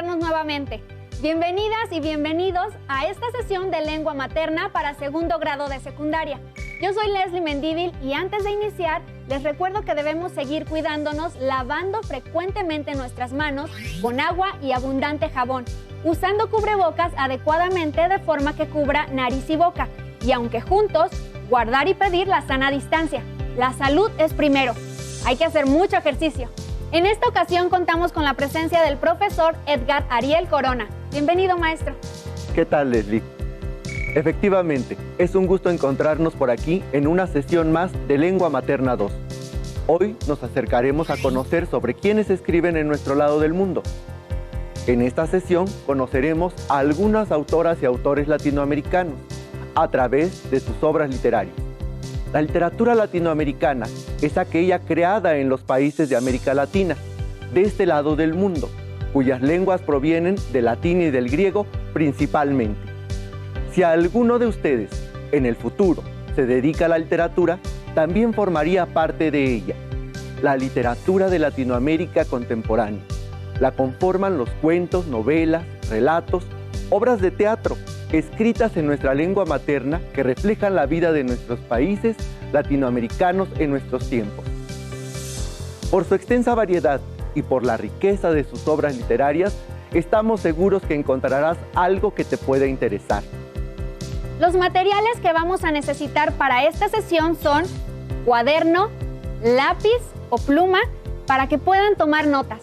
encontrarnos nuevamente. Bienvenidas y bienvenidos a esta sesión de lengua materna para segundo grado de secundaria. Yo soy Leslie Mendívil y antes de iniciar, les recuerdo que debemos seguir cuidándonos lavando frecuentemente nuestras manos con agua y abundante jabón, usando cubrebocas adecuadamente de forma que cubra nariz y boca, y aunque juntos, guardar y pedir la sana distancia. La salud es primero. Hay que hacer mucho ejercicio. En esta ocasión contamos con la presencia del profesor Edgar Ariel Corona. Bienvenido, maestro. ¿Qué tal, Leslie? Efectivamente, es un gusto encontrarnos por aquí en una sesión más de Lengua Materna 2. Hoy nos acercaremos a conocer sobre quiénes escriben en nuestro lado del mundo. En esta sesión conoceremos a algunas autoras y autores latinoamericanos a través de sus obras literarias. La literatura latinoamericana es aquella creada en los países de América Latina, de este lado del mundo, cuyas lenguas provienen del latín y del griego principalmente. Si alguno de ustedes, en el futuro, se dedica a la literatura, también formaría parte de ella. La literatura de Latinoamérica contemporánea. La conforman los cuentos, novelas, relatos, obras de teatro, escritas en nuestra lengua materna que reflejan la vida de nuestros países latinoamericanos en nuestros tiempos. Por su extensa variedad y por la riqueza de sus obras literarias, estamos seguros que encontrarás algo que te pueda interesar. Los materiales que vamos a necesitar para esta sesión son cuaderno, lápiz o pluma para que puedan tomar notas.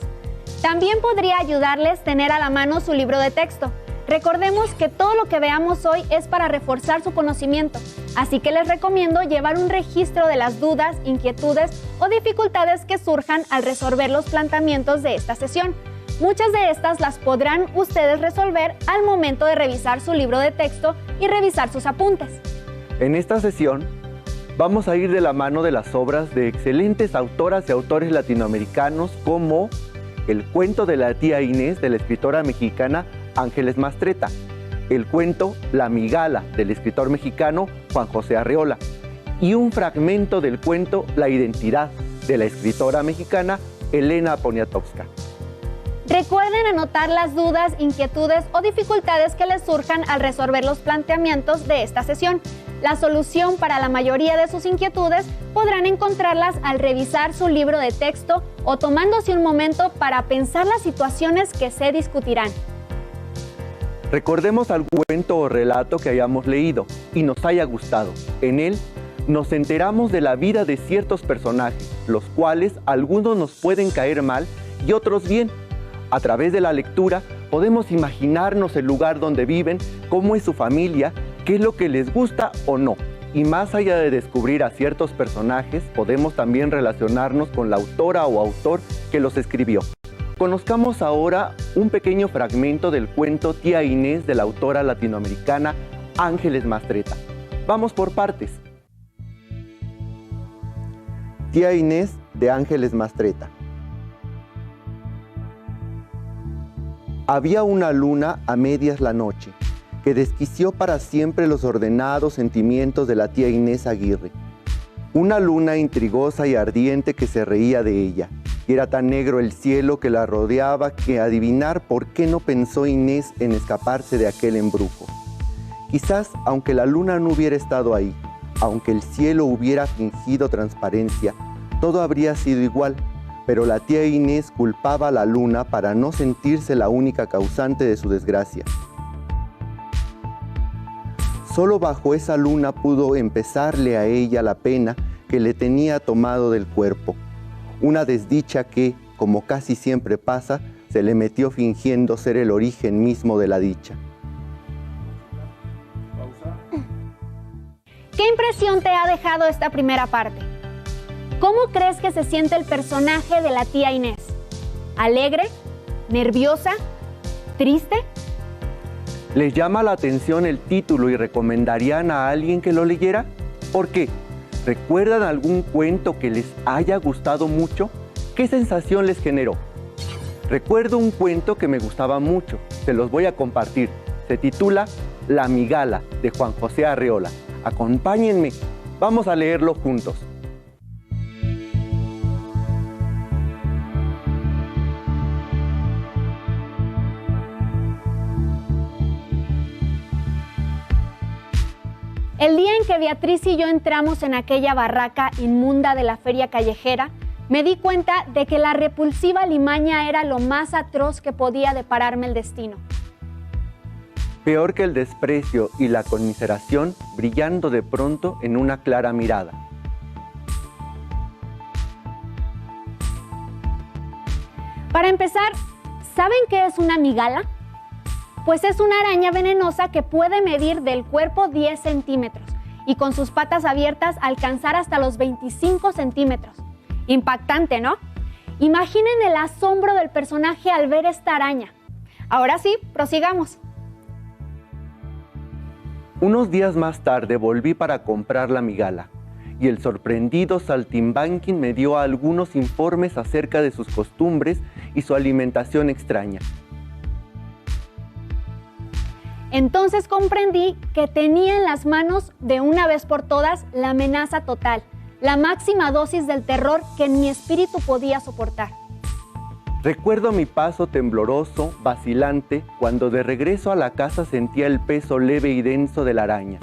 También podría ayudarles tener a la mano su libro de texto. Recordemos que todo lo que veamos hoy es para reforzar su conocimiento, así que les recomiendo llevar un registro de las dudas, inquietudes o dificultades que surjan al resolver los planteamientos de esta sesión. Muchas de estas las podrán ustedes resolver al momento de revisar su libro de texto y revisar sus apuntes. En esta sesión vamos a ir de la mano de las obras de excelentes autoras y autores latinoamericanos como El cuento de la tía Inés, de la escritora mexicana Ángeles Mastreta, el cuento La migala, del escritor mexicano Juan José Arreola, y un fragmento del cuento La identidad, de la escritora mexicana Elena Poniatowska. Recuerden anotar las dudas, inquietudes o dificultades que les surjan al resolver los planteamientos de esta sesión. La solución para la mayoría de sus inquietudes podrán encontrarlas al revisar su libro de texto o tomándose un momento para pensar las situaciones que se discutirán. Recordemos algún cuento o relato que hayamos leído y nos haya gustado. En él nos enteramos de la vida de ciertos personajes, los cuales algunos nos pueden caer mal y otros bien. A través de la lectura podemos imaginarnos el lugar donde viven, cómo es su familia, qué es lo que les gusta o no. Y más allá de descubrir a ciertos personajes, podemos también relacionarnos con la autora o autor que los escribió. Conozcamos ahora un pequeño fragmento del cuento Tía Inés de la autora latinoamericana Ángeles Mastreta. Vamos por partes. Tía Inés de Ángeles Mastreta. Había una luna a medias la noche, que desquició para siempre los ordenados sentimientos de la tía Inés Aguirre. Una luna intrigosa y ardiente que se reía de ella. Y era tan negro el cielo que la rodeaba que adivinar por qué no pensó Inés en escaparse de aquel embrujo. Quizás, aunque la luna no hubiera estado ahí, aunque el cielo hubiera fingido transparencia, todo habría sido igual, pero la tía Inés culpaba a la luna para no sentirse la única causante de su desgracia. Solo bajo esa luna pudo empezarle a ella la pena que le tenía tomado del cuerpo. Una desdicha que, como casi siempre pasa, se le metió fingiendo ser el origen mismo de la dicha. ¿Qué impresión te ha dejado esta primera parte? ¿Cómo crees que se siente el personaje de la tía Inés? ¿Alegre? ¿Nerviosa? ¿Triste? ¿Les llama la atención el título y recomendarían a alguien que lo leyera? ¿Por qué? ¿Recuerdan algún cuento que les haya gustado mucho? ¿Qué sensación les generó? Recuerdo un cuento que me gustaba mucho, se los voy a compartir. Se titula La migala, de Juan José Arreola. Acompáñenme, vamos a leerlo juntos. El día en que Beatriz y yo entramos en aquella barraca inmunda de la feria callejera, me di cuenta de que la repulsiva limaña era lo más atroz que podía depararme el destino. Peor que el desprecio y la conmiseración, brillando de pronto en una clara mirada. Para empezar, ¿saben qué es una migala? Pues es una araña venenosa que puede medir del cuerpo 10 centímetros y con sus patas abiertas alcanzar hasta los 25 centímetros. Impactante, ¿no? Imaginen el asombro del personaje al ver esta araña. Ahora sí, prosigamos. Unos días más tarde volví para comprar la migala y el sorprendido Saltimbanquín me dio algunos informes acerca de sus costumbres y su alimentación extraña. Entonces comprendí que tenía en las manos de una vez por todas la amenaza total, la máxima dosis del terror que mi espíritu podía soportar. Recuerdo mi paso tembloroso, vacilante, cuando de regreso a la casa sentía el peso leve y denso de la araña.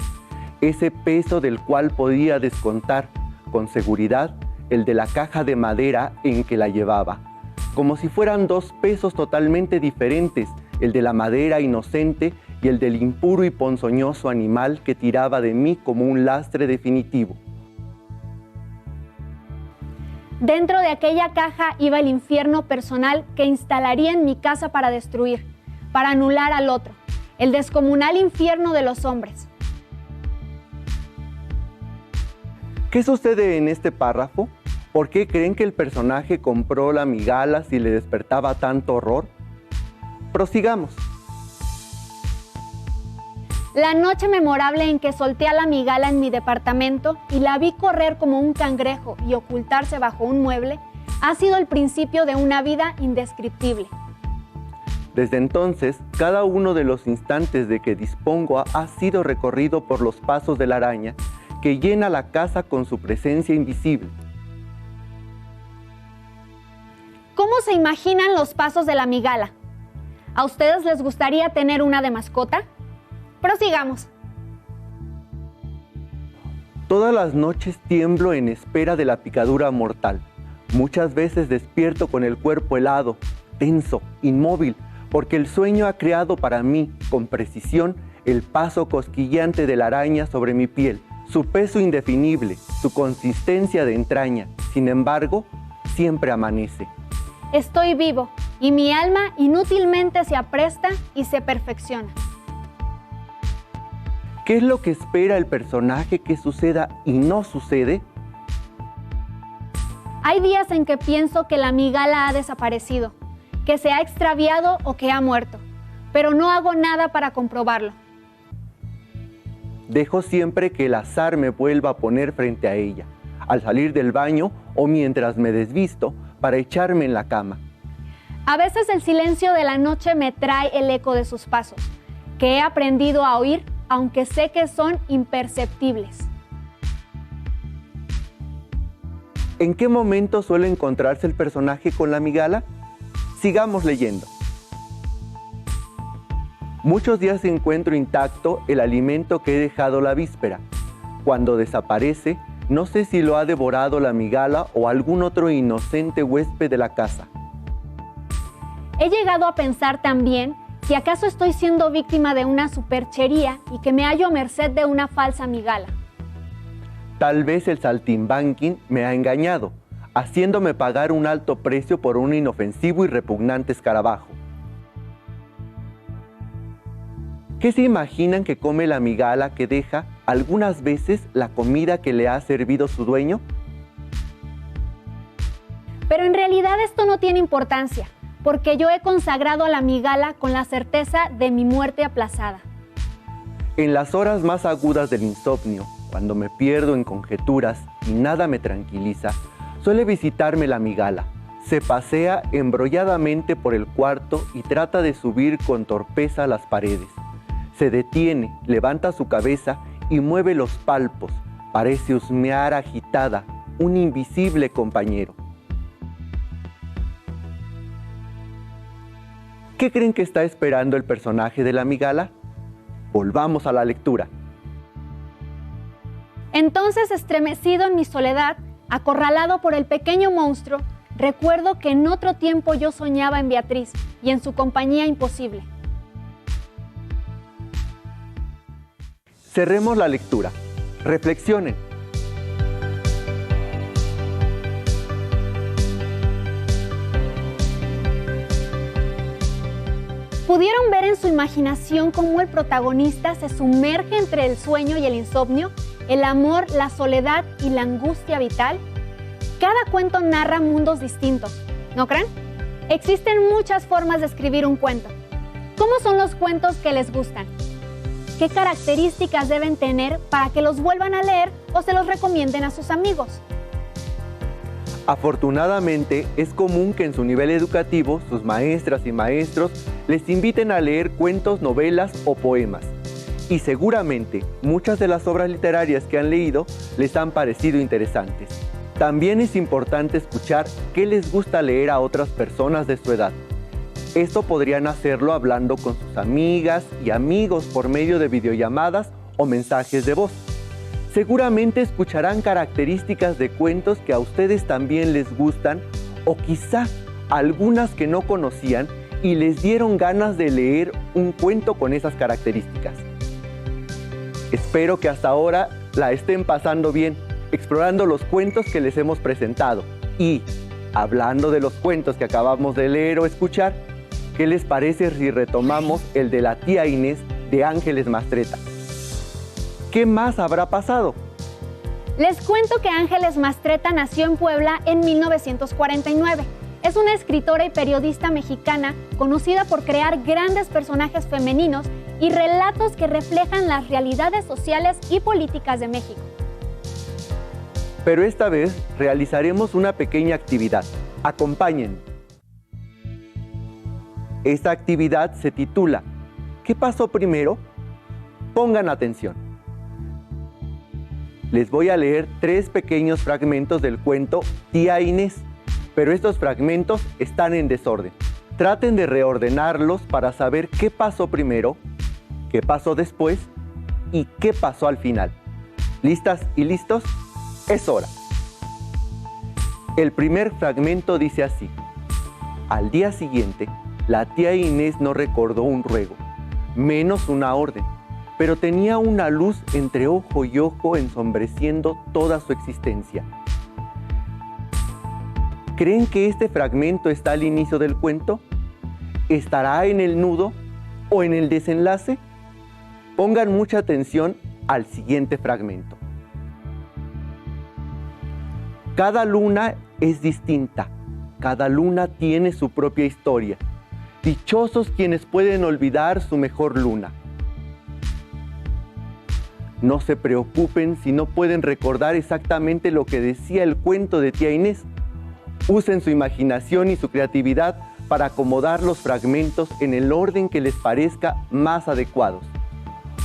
Ese peso del cual podía descontar, con seguridad, el de la caja de madera en que la llevaba. Como si fueran dos pesos totalmente diferentes, el de la madera inocente y el del impuro y ponzoñoso animal que tiraba de mí como un lastre definitivo. Dentro de aquella caja iba el infierno personal que instalaría en mi casa para destruir, para anular al otro, el descomunal infierno de los hombres. ¿Qué sucede en este párrafo? ¿Por qué creen que el personaje compró la migala si le despertaba tanto horror? Prosigamos. La noche memorable en que solté a la migala en mi departamento y la vi correr como un cangrejo y ocultarse bajo un mueble, ha sido el principio de una vida indescriptible. Desde entonces, cada uno de los instantes de que dispongo ha sido recorrido por los pasos de la araña que llena la casa con su presencia invisible. ¿Cómo se imaginan los pasos de la migala? ¿A ustedes les gustaría tener una de mascota? Prosigamos. Todas las noches tiemblo en espera de la picadura mortal. Muchas veces despierto con el cuerpo helado, tenso, inmóvil, porque el sueño ha creado para mí, con precisión, el paso cosquillante de la araña sobre mi piel, su peso indefinible, su consistencia de entraña. Sin embargo, siempre amanece. Estoy vivo y mi alma inútilmente se apresta y se perfecciona. ¿Qué es lo que espera el personaje que suceda y no sucede? Hay días en que pienso que la migala ha desaparecido, que se ha extraviado o que ha muerto, pero no hago nada para comprobarlo. Dejo siempre que el azar me vuelva a poner frente a ella, al salir del baño o mientras me desvisto para echarme en la cama. A veces el silencio de la noche me trae el eco de sus pasos, que he aprendido a oír, aunque sé que son imperceptibles. ¿En qué momento suele encontrarse el personaje con la migala? Sigamos leyendo. Muchos días encuentro intacto el alimento que he dejado la víspera. Cuando desaparece, no sé si lo ha devorado la migala o algún otro inocente huésped de la casa. He llegado a pensar también que acaso estoy siendo víctima de una superchería y que me hallo a merced de una falsa migala. Tal vez el Saltimbanquín me ha engañado, haciéndome pagar un alto precio por un inofensivo y repugnante escarabajo. ¿Qué se imaginan que come la migala que deja algunas veces la comida que le ha servido su dueño? Pero en realidad esto no tiene importancia, porque yo he consagrado a la migala con la certeza de mi muerte aplazada. En las horas más agudas del insomnio, cuando me pierdo en conjeturas y nada me tranquiliza, suele visitarme la migala. Se pasea embrolladamente por el cuarto y trata de subir con torpeza las paredes. Se detiene, levanta su cabeza y mueve los palpos. Parece husmear agitada, un invisible compañero. ¿Qué creen que está esperando el personaje de la migala? Volvamos a la lectura. Entonces, estremecido en mi soledad, acorralado por el pequeño monstruo, recuerdo que en otro tiempo yo soñaba en Beatriz y en su compañía imposible. Cerremos la lectura. Reflexionen. ¿Pudieron ver en su imaginación cómo el protagonista se sumerge entre el sueño y el insomnio, el amor, la soledad y la angustia vital? Cada cuento narra mundos distintos, ¿no creen? Existen muchas formas de escribir un cuento. ¿Cómo son los cuentos que les gustan? ¿Qué características deben tener para que los vuelvan a leer o se los recomienden a sus amigos? Afortunadamente, es común que en su nivel educativo, sus maestras y maestros les inviten a leer cuentos, novelas o poemas. Y seguramente, muchas de las obras literarias que han leído les han parecido interesantes. También es importante escuchar qué les gusta leer a otras personas de su edad. Esto podrían hacerlo hablando con sus amigas y amigos por medio de videollamadas o mensajes de voz. Seguramente escucharán características de cuentos que a ustedes también les gustan o quizá algunas que no conocían y les dieron ganas de leer un cuento con esas características. Espero que hasta ahora la estén pasando bien, explorando los cuentos que les hemos presentado. Y, hablando de los cuentos que acabamos de leer o escuchar, ¿qué les parece si retomamos el de la tía Inés de Ángeles Mastretta? ¿Qué más habrá pasado? Les cuento que Ángeles Mastretta nació en Puebla en 1949. Es una escritora y periodista mexicana conocida por crear grandes personajes femeninos y relatos que reflejan las realidades sociales y políticas de México. Pero esta vez realizaremos una pequeña actividad. Acompáñenme. Esta actividad se titula ¿Qué pasó primero? Pongan atención. Les voy a leer 3 pequeños fragmentos del cuento Tía Inés, pero estos fragmentos están en desorden. Traten de reordenarlos para saber qué pasó primero, qué pasó después y qué pasó al final. ¿Listas y listos? Es hora. El primer fragmento dice así: al día siguiente, la tía Inés no recordó un ruego, menos una orden, pero tenía una luz entre ojo y ojo ensombreciendo toda su existencia. ¿Creen que este fragmento está al inicio del cuento? ¿Estará en el nudo o en el desenlace? Pongan mucha atención al siguiente fragmento. Cada luna es distinta, cada luna tiene su propia historia. Dichosos quienes pueden olvidar su mejor luna. No se preocupen si no pueden recordar exactamente lo que decía el cuento de tía Inés. Usen su imaginación y su creatividad para acomodar los fragmentos en el orden que les parezca más adecuados.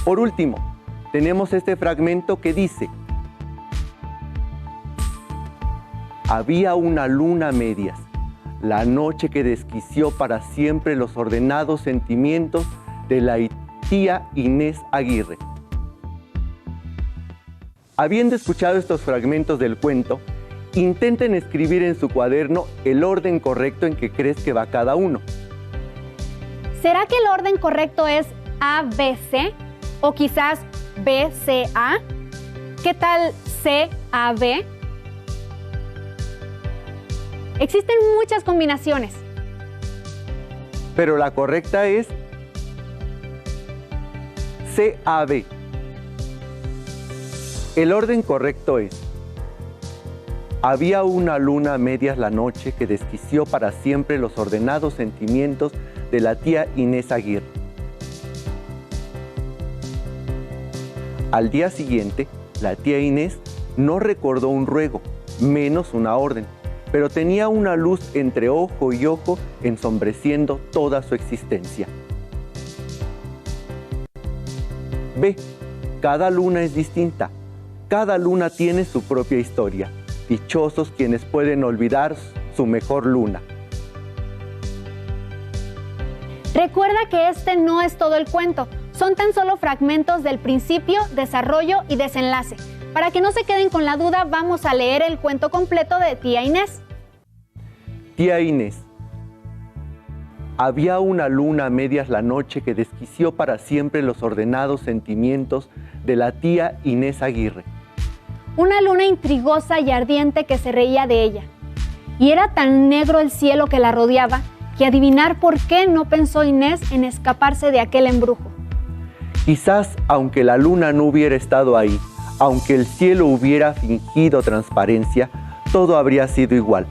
Por último, tenemos este fragmento que dice: había una luna a medias, la noche que desquició para siempre los ordenados sentimientos de la tía Inés Aguirre. Habiendo escuchado estos fragmentos del cuento, intenten escribir en su cuaderno el orden correcto en que crees que va cada uno. ¿Será que el orden correcto es ABC o quizás BCA? ¿Qué tal CAB? Existen muchas combinaciones. Pero la correcta es CAB. El orden correcto es: había una luna a medias la noche que desquició para siempre los ordenados sentimientos de la tía Inés Aguirre. Al día siguiente, la tía Inés no recordó un ruego, menos una orden, pero tenía una luz entre ojo y ojo ensombreciendo toda su existencia. B. Cada luna es distinta. Cada luna tiene su propia historia. Dichosos quienes pueden olvidar su mejor luna. Recuerda que este no es todo el cuento, son tan solo fragmentos del principio, desarrollo y desenlace. Para que no se queden con la duda, vamos a leer el cuento completo de Tía Inés. Tía Inés. Había una luna a medias la noche que desquició para siempre los ordenados sentimientos de la tía Inés Aguirre. Una luna intrigosa y ardiente que se reía de ella. Y era tan negro el cielo que la rodeaba, que adivinar por qué no pensó Inés en escaparse de aquel embrujo. Quizás, aunque la luna no hubiera estado ahí, aunque el cielo hubiera fingido transparencia, todo habría sido igual.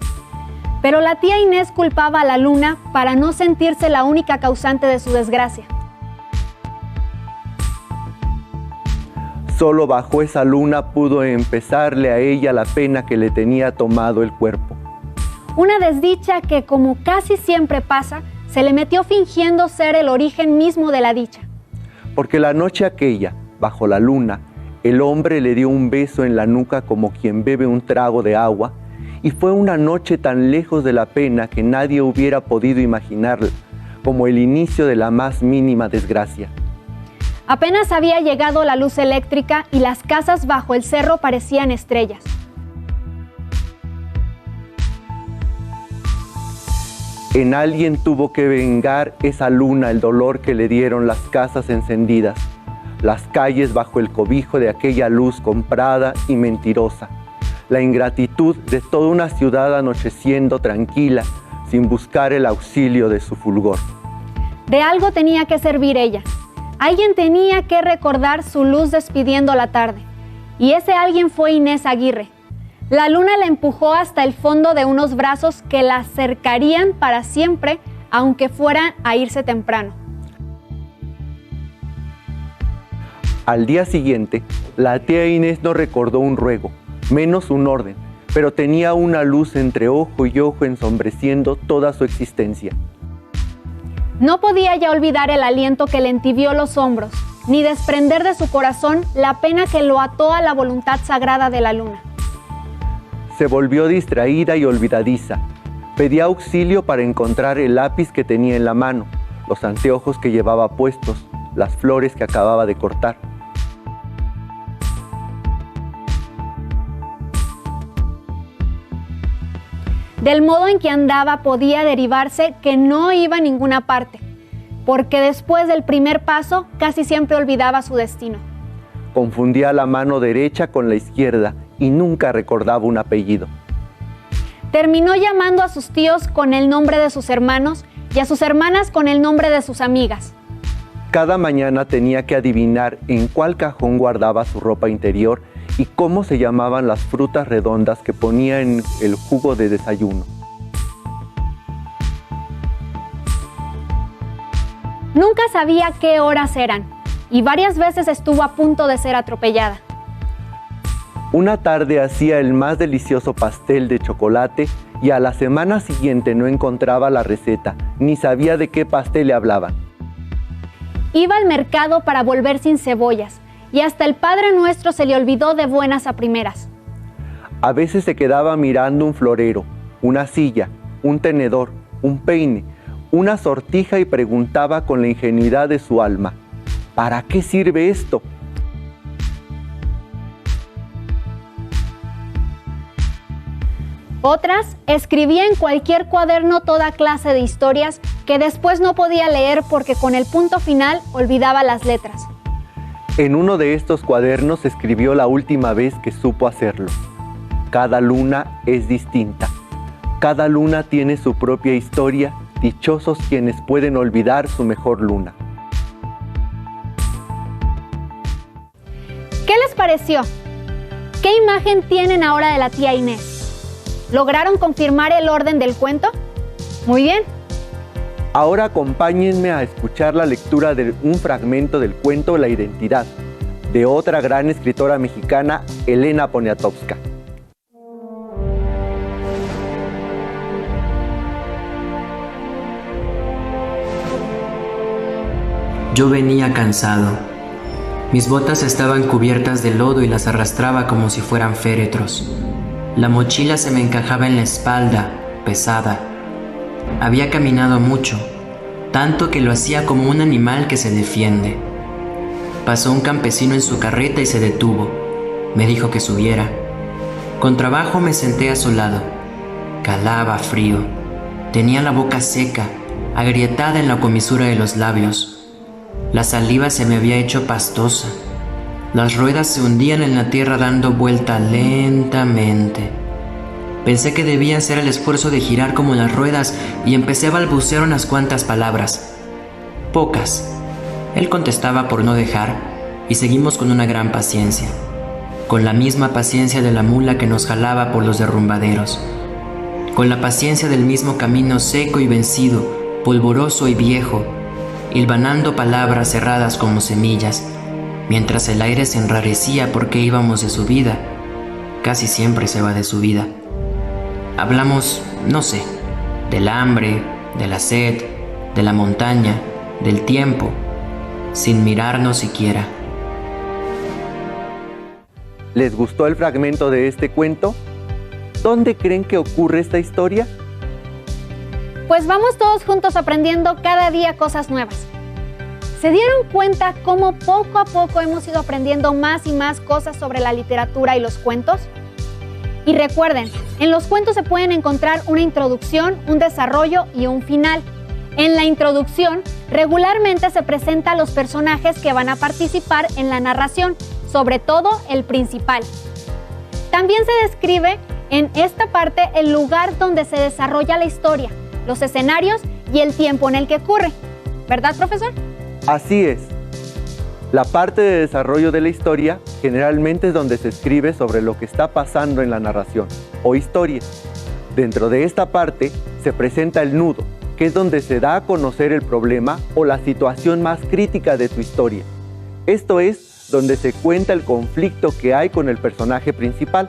Pero la tía Inés culpaba a la luna para no sentirse la única causante de su desgracia. Solo bajo esa luna pudo empezarle a ella la pena que le tenía tomado el cuerpo. Una desdicha que, como casi siempre pasa, se le metió fingiendo ser el origen mismo de la dicha. Porque la noche aquella, bajo la luna, el hombre le dio un beso en la nuca como quien bebe un trago de agua, y fue una noche tan lejos de la pena que nadie hubiera podido imaginarla, como el inicio de la más mínima desgracia. Apenas había llegado la luz eléctrica y las casas bajo el cerro parecían estrellas. En alguien tuvo que vengar esa luna el dolor que le dieron las casas encendidas, las calles bajo el cobijo de aquella luz comprada y mentirosa, la ingratitud de toda una ciudad anocheciendo tranquila, sin buscar el auxilio de su fulgor. De algo tenía que servir ella. Alguien tenía que recordar su luz despidiendo la tarde. Y ese alguien fue Inés Aguirre. La luna la empujó hasta el fondo de unos brazos que la cercarían para siempre, aunque fueran a irse temprano. Al día siguiente, la tía Inés no recordó un ruego, menos un orden, pero tenía una luz entre ojo y ojo ensombreciendo toda su existencia. No podía ya olvidar el aliento que le entibió los hombros, ni desprender de su corazón la pena que lo ató a la voluntad sagrada de la luna. Se volvió distraída y olvidadiza. Pedía auxilio para encontrar el lápiz que tenía en la mano, los anteojos que llevaba puestos, las flores que acababa de cortar. Del modo en que andaba podía derivarse que no iba a ninguna parte, porque después del primer paso casi siempre olvidaba su destino. Confundía la mano derecha con la izquierda y nunca recordaba un apellido. Terminó llamando a sus tíos con el nombre de sus hermanos y a sus hermanas con el nombre de sus amigas. Cada mañana tenía que adivinar en cuál cajón guardaba su ropa interior y cómo se llamaban las frutas redondas que ponía en el jugo de desayuno. Nunca sabía qué horas eran y varias veces estuvo a punto de ser atropellada. Una tarde hacía el más delicioso pastel de chocolate y a la semana siguiente no encontraba la receta, ni sabía de qué pastel le hablaban. Iba al mercado para volver sin cebollas y hasta el Padre Nuestro se le olvidó de buenas a primeras. A veces se quedaba mirando un florero, una silla, un tenedor, un peine, una sortija y preguntaba con la ingenuidad de su alma, ¿para qué sirve esto? Otras escribía en cualquier cuaderno toda clase de historias que después no podía leer porque con el punto final olvidaba las letras. En uno de estos cuadernos escribió la última vez que supo hacerlo. Cada luna es distinta. Cada luna tiene su propia historia, dichosos quienes pueden olvidar su mejor luna. ¿Qué les pareció? ¿Qué imagen tienen ahora de la tía Inés? ¿Lograron confirmar el orden del cuento? Muy bien. Ahora acompáñenme a escuchar la lectura de un fragmento del cuento La Identidad, de otra gran escritora mexicana, Elena Poniatowska. Yo venía cansado. Mis botas estaban cubiertas de lodo y las arrastraba como si fueran féretros. La mochila se me encajaba en la espalda, pesada. Había caminado mucho. tanto que lo hacía como un animal que se defiende. Pasó un campesino en su carreta y se detuvo. Me dijo que subiera. Con trabajo me senté a su lado. Calaba frío. Tenía la boca seca, agrietada en la comisura de los labios. La saliva se me había hecho pastosa. Las ruedas se hundían en la tierra dando vuelta lentamente. Pensé que debía hacer el esfuerzo de girar como las ruedas y empecé a balbucear unas cuantas palabras. Pocas. Él contestaba por no dejar y seguimos con una gran paciencia. Con la misma paciencia de la mula que nos jalaba por los derrumbaderos. Con la paciencia del mismo camino seco y vencido, polvoroso y viejo, hilvanando palabras cerradas como semillas, mientras el aire se enrarecía porque íbamos de subida. Casi siempre se va de subida. Hablamos, no sé, del hambre, de la sed, de la montaña, del tiempo, sin mirarnos siquiera. ¿Les gustó el fragmento de este cuento? ¿Dónde creen que ocurre esta historia? Pues vamos todos juntos aprendiendo cada día cosas nuevas. ¿Se dieron cuenta cómo poco a poco hemos ido aprendiendo más y más cosas sobre la literatura y los cuentos? Y recuerden, en los cuentos se pueden encontrar una introducción, un desarrollo y un final. En la introducción, regularmente se presenta a los personajes que van a participar en la narración, sobre todo el principal. También se describe en esta parte el lugar donde se desarrolla la historia, los escenarios y el tiempo en el que ocurre. ¿Verdad, profesor? Así es. La parte de desarrollo de la historia generalmente es donde se escribe sobre lo que está pasando en la narración o historia. Dentro de esta parte se presenta el nudo, que es donde se da a conocer el problema o la situación más crítica de tu historia. Esto es donde se cuenta el conflicto que hay con el personaje principal.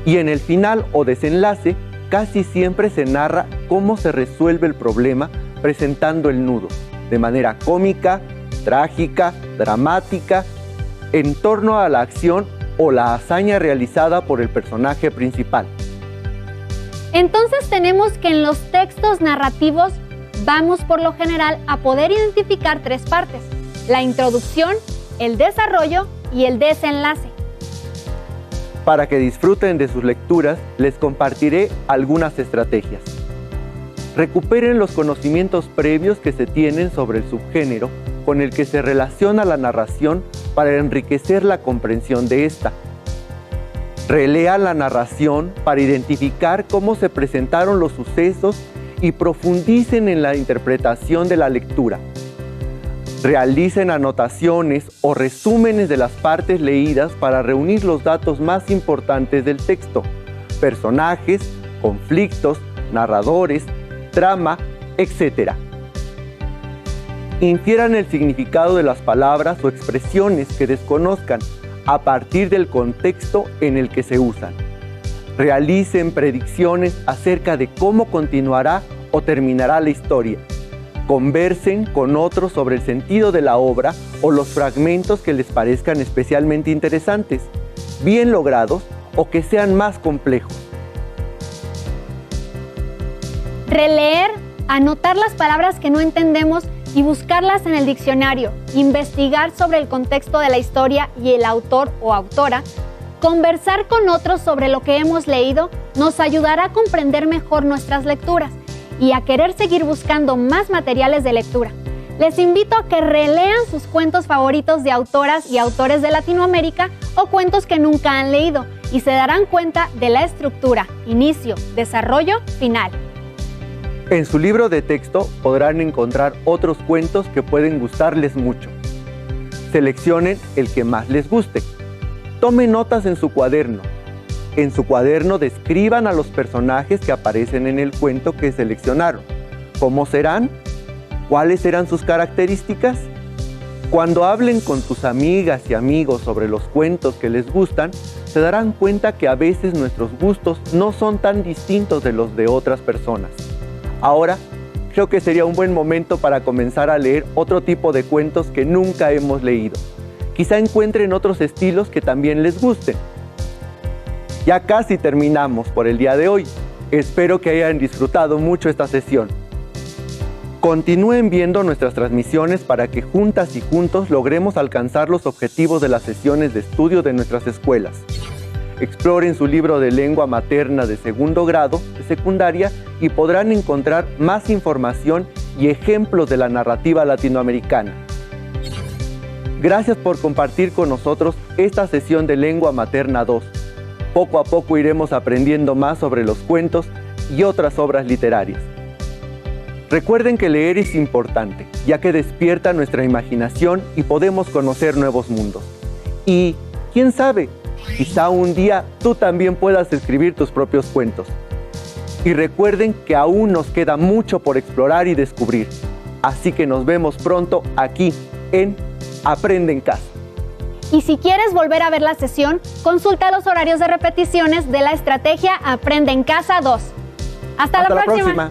Y en el final o desenlace, casi siempre se narra cómo se resuelve el problema presentando el nudo, de manera cómica, trágica, dramática, en torno a la acción o la hazaña realizada por el personaje principal. Entonces tenemos que en los textos narrativos vamos por lo general a poder identificar tres partes: la introducción, el desarrollo y el desenlace. Para que disfruten de sus lecturas, les compartiré algunas estrategias. Recuperen los conocimientos previos que se tienen sobre el subgénero con el que se relaciona la narración para enriquecer la comprensión de esta. Relean la narración para identificar cómo se presentaron los sucesos y profundicen en la interpretación de la lectura. Realicen anotaciones o resúmenes de las partes leídas para reunir los datos más importantes del texto: personajes, conflictos, narradores, trama, etc. Infieran el significado de las palabras o expresiones que desconozcan a partir del contexto en el que se usan. Realicen predicciones acerca de cómo continuará o terminará la historia. Conversen con otros sobre el sentido de la obra o los fragmentos que les parezcan especialmente interesantes, bien logrados o que sean más complejos. Releer, anotar las palabras que no entendemos y buscarlas en el diccionario, investigar sobre el contexto de la historia y el autor o autora, conversar con otros sobre lo que hemos leído nos ayudará a comprender mejor nuestras lecturas y a querer seguir buscando más materiales de lectura. Les invito a que relean sus cuentos favoritos de autoras y autores de Latinoamérica o cuentos que nunca han leído y se darán cuenta de la estructura, inicio, desarrollo, final. En su libro de texto podrán encontrar otros cuentos que pueden gustarles mucho. Seleccionen el que más les guste. Tomen notas en su cuaderno. En su cuaderno describan a los personajes que aparecen en el cuento que seleccionaron. ¿Cómo serán? ¿Cuáles serán sus características? Cuando hablen con sus amigas y amigos sobre los cuentos que les gustan, se darán cuenta que a veces nuestros gustos no son tan distintos de los de otras personas. Ahora, creo que sería un buen momento para comenzar a leer otro tipo de cuentos que nunca hemos leído. Quizá encuentren otros estilos que también les gusten. Ya casi terminamos por el día de hoy. Espero que hayan disfrutado mucho esta sesión. Continúen viendo nuestras transmisiones para que juntas y juntos logremos alcanzar los objetivos de las sesiones de estudio de nuestras escuelas. Exploren su libro de lengua materna de segundo grado de secundaria y podrán encontrar más información y ejemplos de la narrativa latinoamericana. Gracias por compartir con nosotros esta sesión de Lengua Materna 2. Poco a poco iremos aprendiendo más sobre los cuentos y otras obras literarias. Recuerden que leer es importante, ya que despierta nuestra imaginación y podemos conocer nuevos mundos. Y, ¿quién sabe? Quizá un día tú también puedas escribir tus propios cuentos. Y recuerden que aún nos queda mucho por explorar y descubrir. Así que nos vemos pronto aquí en Aprende en Casa. Y si quieres volver a ver la sesión, consulta los horarios de repeticiones de la estrategia Aprende en Casa 2. Hasta la próxima.